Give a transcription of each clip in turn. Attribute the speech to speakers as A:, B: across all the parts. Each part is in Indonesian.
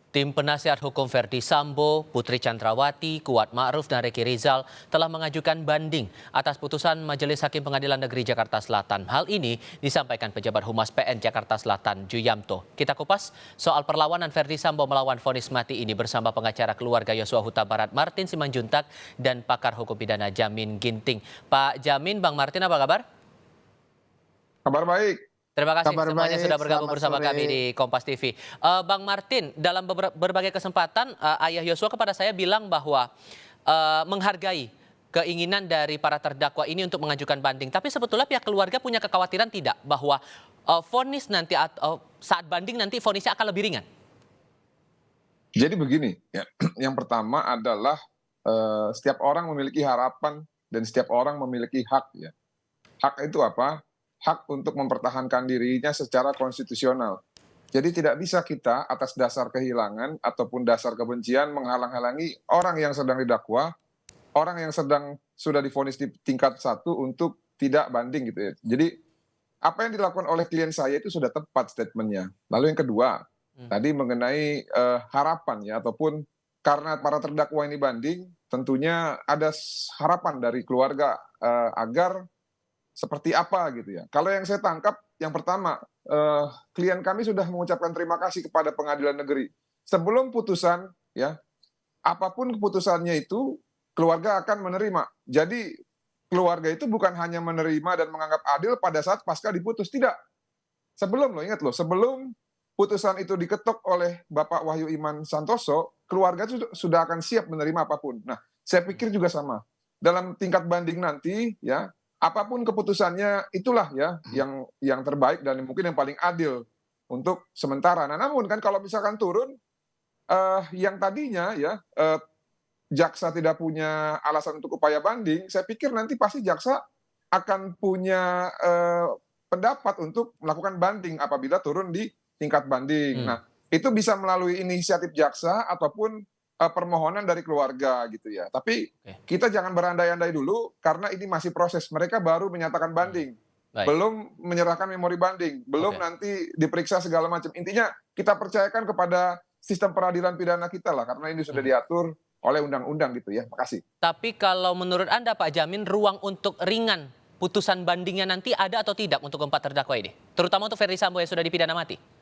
A: Tim penasihat hukum Verdi Sambo, Putri Chandrawati, Kuat Ma'ruf, dan Reki Rizal telah mengajukan banding atas putusan Majelis Hakim Pengadilan Negeri Jakarta Selatan. Hal ini disampaikan pejabat Humas PN Jakarta Selatan, Juyamto. Kita kupas soal perlawanan Verdi Sambo melawan vonis mati ini bersama pengacara keluarga Yosua Huta Barat Martin Simanjuntak dan pakar hukum pidana Jamin Ginting. Pak Jamin, Bang Martin, apa kabar?
B: Kabar baik.
A: Terima kasih
C: Kabar
A: semuanya
C: baik,
A: sudah bergabung
C: selamat
A: bersama
C: sore.
A: kami di Kompas TV. Bang Martin, dalam berbagai kesempatan ayah Yosua kepada saya bilang bahwa menghargai keinginan dari para terdakwa ini untuk mengajukan banding. Tapi sebetulnya pihak keluarga punya kekhawatiran tidak bahwa vonis nanti saat banding nanti vonisnya akan lebih ringan?
B: Jadi begini, ya. Yang pertama adalah setiap orang memiliki harapan dan setiap orang memiliki hak. Ya. Hak itu apa? Hak untuk mempertahankan dirinya secara konstitusional. Jadi tidak bisa kita atas dasar kehilangan ataupun dasar kebencian menghalang-halangi orang yang sedang didakwa, orang yang sudah divonis di tingkat 1 untuk tidak banding gitu ya. Jadi apa yang dilakukan oleh klien saya itu sudah tepat statementnya. Lalu yang kedua, tadi mengenai harapan ya, ataupun karena para terdakwa ini banding, tentunya ada harapan dari keluarga agar seperti apa gitu ya. Kalau yang saya tangkap, yang pertama, klien kami sudah mengucapkan terima kasih kepada pengadilan negeri. Sebelum putusan, ya, apapun keputusannya itu, keluarga akan menerima. Jadi keluarga itu bukan hanya menerima dan menganggap adil pada saat pasca diputus, tidak. Sebelum, ingat loh, sebelum putusan itu diketok oleh Bapak Wahyu Iman Santoso, keluarga itu sudah akan siap menerima apapun. Nah, saya pikir juga sama. Dalam tingkat banding nanti, ya, apapun keputusannya itulah ya yang terbaik dan mungkin yang paling adil untuk sementara. Nah, namun kan kalau misalkan turun yang tadinya ya jaksa tidak punya alasan untuk upaya banding, saya pikir nanti pasti jaksa akan punya pendapat untuk melakukan banding apabila turun di tingkat banding. Nah, itu bisa melalui inisiatif jaksa ataupun permohonan dari keluarga gitu ya. Tapi kita jangan berandai-andai dulu karena ini masih proses. Mereka baru menyatakan banding, belum menyerahkan memori banding, belum nanti diperiksa segala macam. Intinya kita percayakan kepada sistem peradilan pidana kita lah, karena ini sudah diatur oleh undang-undang gitu ya. Makasih.
A: Tapi kalau menurut Anda Pak Jamin, ruang untuk ringan putusan bandingnya nanti ada atau tidak untuk keempat terdakwa ini? Terutama untuk Verdi Sambo yang sudah dipidana mati.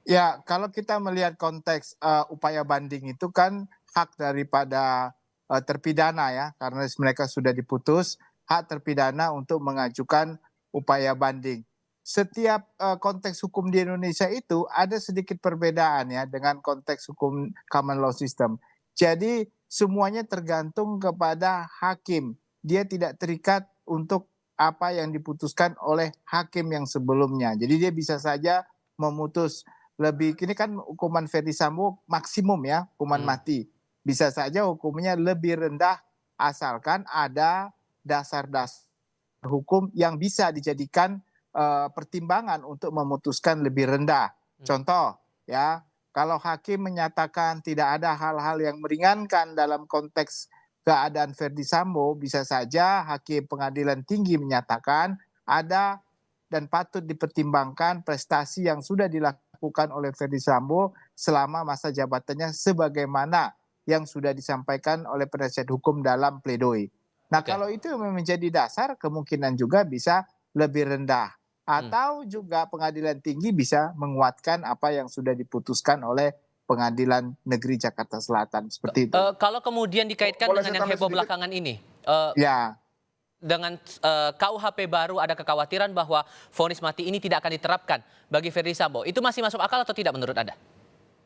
C: Ya, kalau kita melihat konteks upaya banding itu kan hak daripada terpidana ya, karena mereka sudah diputus, hak terpidana untuk mengajukan upaya banding. Setiap konteks hukum di Indonesia itu ada sedikit perbedaan ya dengan konteks hukum common law system. Jadi semuanya tergantung kepada hakim. Dia tidak terikat untuk apa yang diputuskan oleh hakim yang sebelumnya. Jadi dia bisa saja memutus lebih, ini kan hukuman Verdi Sambo maksimum ya, hukuman mati. Bisa saja hukumnya lebih rendah asalkan ada dasar-dasar hukum yang bisa dijadikan pertimbangan untuk memutuskan lebih rendah. Contoh ya, kalau hakim menyatakan tidak ada hal-hal yang meringankan dalam konteks keadaan Verdi Sambo, bisa saja hakim pengadilan tinggi menyatakan ada dan patut dipertimbangkan prestasi yang sudah dilakukan oleh Verdi Sambo selama masa jabatannya sebagaimana yang sudah disampaikan oleh penasihat hukum dalam pledoi. Nah, kalau itu menjadi dasar, kemungkinan juga bisa lebih rendah. Atau juga pengadilan tinggi bisa menguatkan apa yang sudah diputuskan oleh Pengadilan Negeri Jakarta Selatan. Seperti itu.
A: Kalau kemudian dikaitkan dengan yang heboh belakangan ini,
C: Ya.
A: dengan KUHP baru ada kekhawatiran bahwa vonis mati ini tidak akan diterapkan bagi Verdi Sambo. Itu masih masuk akal atau tidak menurut Anda?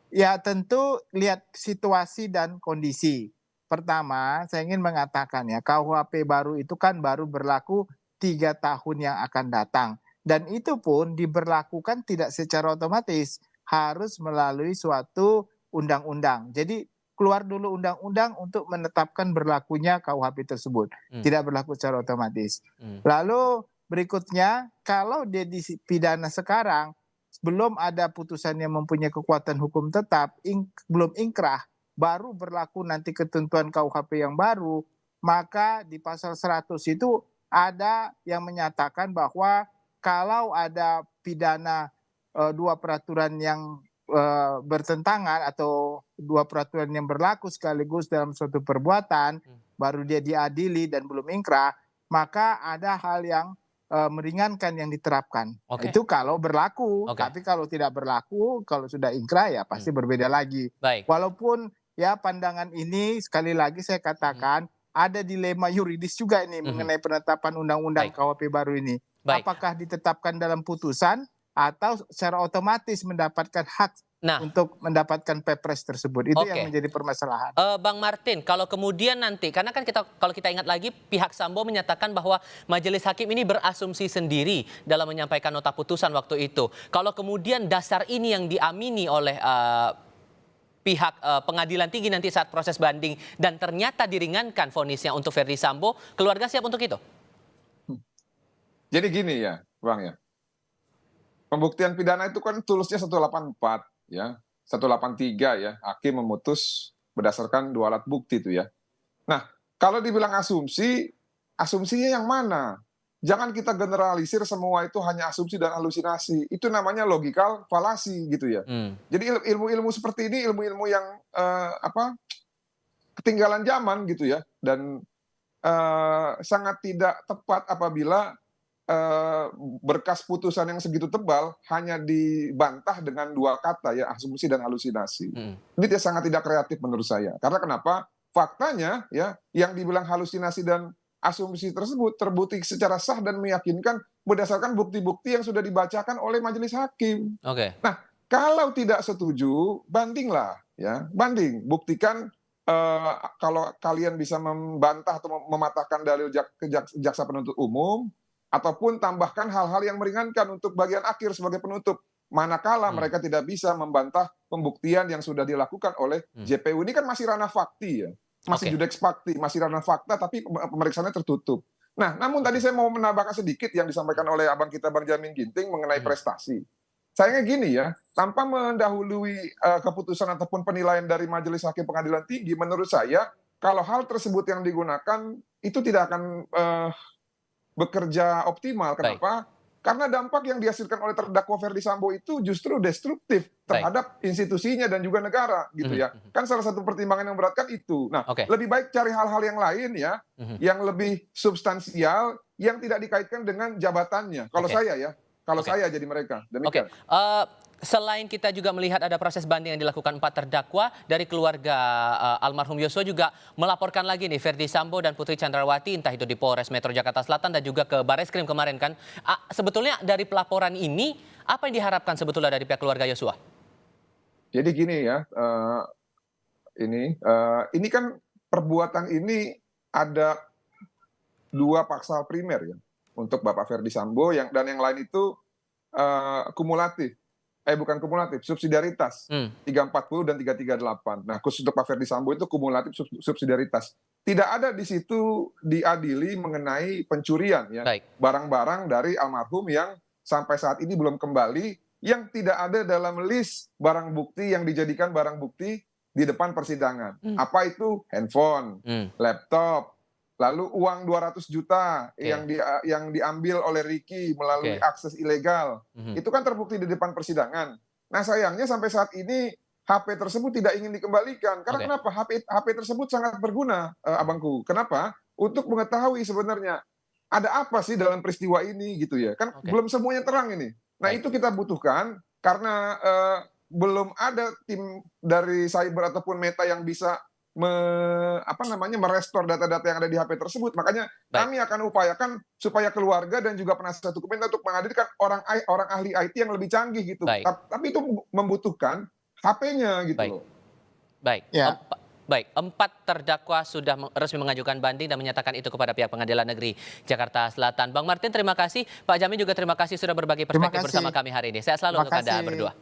C: Ya, tentu lihat situasi dan kondisi. Pertama, saya ingin mengatakan ya, KUHP baru itu kan baru berlaku 3 tahun yang akan datang. Dan itu pun diberlakukan tidak secara otomatis, harus melalui suatu undang-undang. Jadi keluar dulu undang-undang untuk menetapkan berlakunya KUHP tersebut. Tidak berlaku secara otomatis. Lalu berikutnya, kalau dia dipidana sekarang, belum ada putusan yang mempunyai kekuatan hukum tetap, belum ingkrah, baru berlaku nanti ketentuan KUHP yang baru, maka di pasal 100 itu ada yang menyatakan bahwa kalau ada pidana 2 peraturan yang bertentangan atau dua peraturan yang berlaku sekaligus dalam suatu perbuatan, baru dia diadili dan belum ingkrah, maka ada hal yang meringankan yang diterapkan.
A: Oke.
C: Itu kalau berlaku,
A: Oke.
C: tapi kalau tidak berlaku, kalau sudah ingkrah ya pasti berbeda lagi.
A: Baik.
C: Walaupun ya pandangan ini sekali lagi saya katakan ada dilema yuridis juga ini mengenai penetapan undang-undang
A: Baik.
C: KUHP baru ini.
A: Baik.
C: Apakah ditetapkan dalam putusan atau secara otomatis mendapatkan hak
A: Nah,
C: untuk mendapatkan Perpres tersebut. Itu yang
A: Oke.
C: menjadi permasalahan.
A: Bang Martin, kalau kemudian nanti, karena kan kalau kita ingat lagi, pihak Sambo menyatakan bahwa majelis hakim ini berasumsi sendiri dalam menyampaikan nota putusan waktu itu. Kalau kemudian dasar ini yang diamini oleh pihak pengadilan tinggi nanti saat proses banding dan ternyata diringankan vonisnya untuk Verdi Sambo, keluarga siap untuk itu?
B: Jadi gini ya, Bang ya. Pembuktian pidana itu kan tulisnya 184 ya, 183 ya. Hakim memutus berdasarkan 2 alat bukti itu ya. Nah, kalau dibilang asumsi, asumsinya yang mana? Jangan kita generalisir semua itu hanya asumsi dan halusinasi. Itu namanya logical fallacy gitu ya. Jadi ilmu-ilmu seperti ini ilmu-ilmu yang ketinggalan zaman gitu ya, dan sangat tidak tepat apabila berkas putusan yang segitu tebal hanya dibantah dengan 2 kata ya, asumsi dan halusinasi. Ini sangat tidak kreatif menurut saya. Karena kenapa? Faktanya ya, yang dibilang halusinasi dan asumsi tersebut terbukti secara sah dan meyakinkan berdasarkan bukti-bukti yang sudah dibacakan oleh majelis hakim.
A: Oke.
B: Nah, kalau tidak setuju, bandinglah ya, banding, buktikan. Kalau kalian bisa membantah atau mematahkan dalil jaksa penuntut umum, ataupun tambahkan hal-hal yang meringankan untuk bagian akhir sebagai penutup. Manakala mereka tidak bisa membantah pembuktian yang sudah dilakukan oleh JPU. Ini kan masih ranah fakti ya. Masih judeks fakti, masih ranah fakta, tapi pemeriksaannya tertutup. Nah, namun tadi saya mau menambahkan sedikit yang disampaikan oleh abang kita Bang Jamin Ginting mengenai prestasi. Sayangnya gini ya, tanpa mendahului keputusan ataupun penilaian dari Majelis Hakim Pengadilan Tinggi, menurut saya kalau hal tersebut yang digunakan itu tidak akan bekerja optimal. Kenapa? Karena dampak yang dihasilkan oleh terdakwa Verdi Sambo itu justru destruktif terhadap institusinya dan juga negara gitu ya. Kan salah satu pertimbangan yang berat kan itu. Nah, lebih baik cari hal-hal yang lain ya, yang lebih substansial, yang tidak dikaitkan dengan jabatannya. Kalau saya ya, kalau saya jadi mereka. Demikian.
A: Selain kita juga melihat ada proses banding yang dilakukan 4 terdakwa, dari keluarga almarhum Yosua juga melaporkan lagi nih Verdi Sambo dan Putri Chandrawati, entah itu di Polres Metro Jakarta Selatan dan juga ke Barreskrim kemarin kan. Sebetulnya dari pelaporan ini, apa yang diharapkan sebetulnya dari pihak keluarga Yosua?
B: Jadi gini ya, ini kan perbuatan ini ada 2 pasal primer ya untuk Bapak Verdi Sambo, dan yang lain itu kumulatif. Bukan kumulatif, subsidiaritas. 340 dan 338. Nah, khusus untuk Pak Verdi Sambo itu kumulatif subsidiaritas. Tidak ada di situ diadili mengenai pencurian ya. Barang-barang dari almarhum yang sampai saat ini belum kembali, yang tidak ada dalam list barang bukti yang dijadikan barang bukti di depan persidangan. Apa itu? Handphone, laptop, lalu uang 200 juta yang diambil oleh Ricky melalui akses ilegal. Itu kan terbukti di depan persidangan. Nah, sayangnya sampai saat ini HP tersebut tidak ingin dikembalikan. Karena kenapa? HP tersebut sangat berguna, abangku. Kenapa? Untuk mengetahui sebenarnya ada apa sih dalam peristiwa ini gitu ya. Kan belum semuanya terang ini. Nah, itu kita butuhkan karena belum ada tim dari cyber ataupun Meta yang bisa merestore data-data yang ada di HP tersebut. Makanya kami akan upayakan supaya keluarga dan juga penasihat hukum untuk menghadirkan orang ahli IT yang lebih canggih gitu. Tapi itu membutuhkan HP-nya gitu loh.
A: Ya. 4 terdakwa sudah resmi mengajukan banding dan menyatakan itu kepada pihak Pengadilan Negeri Jakarta Selatan. Bang Martin, terima kasih. Pak Jamin juga terima kasih sudah berbagi perspektif bersama kami hari ini. Sehat selalu untuk Anda berdua.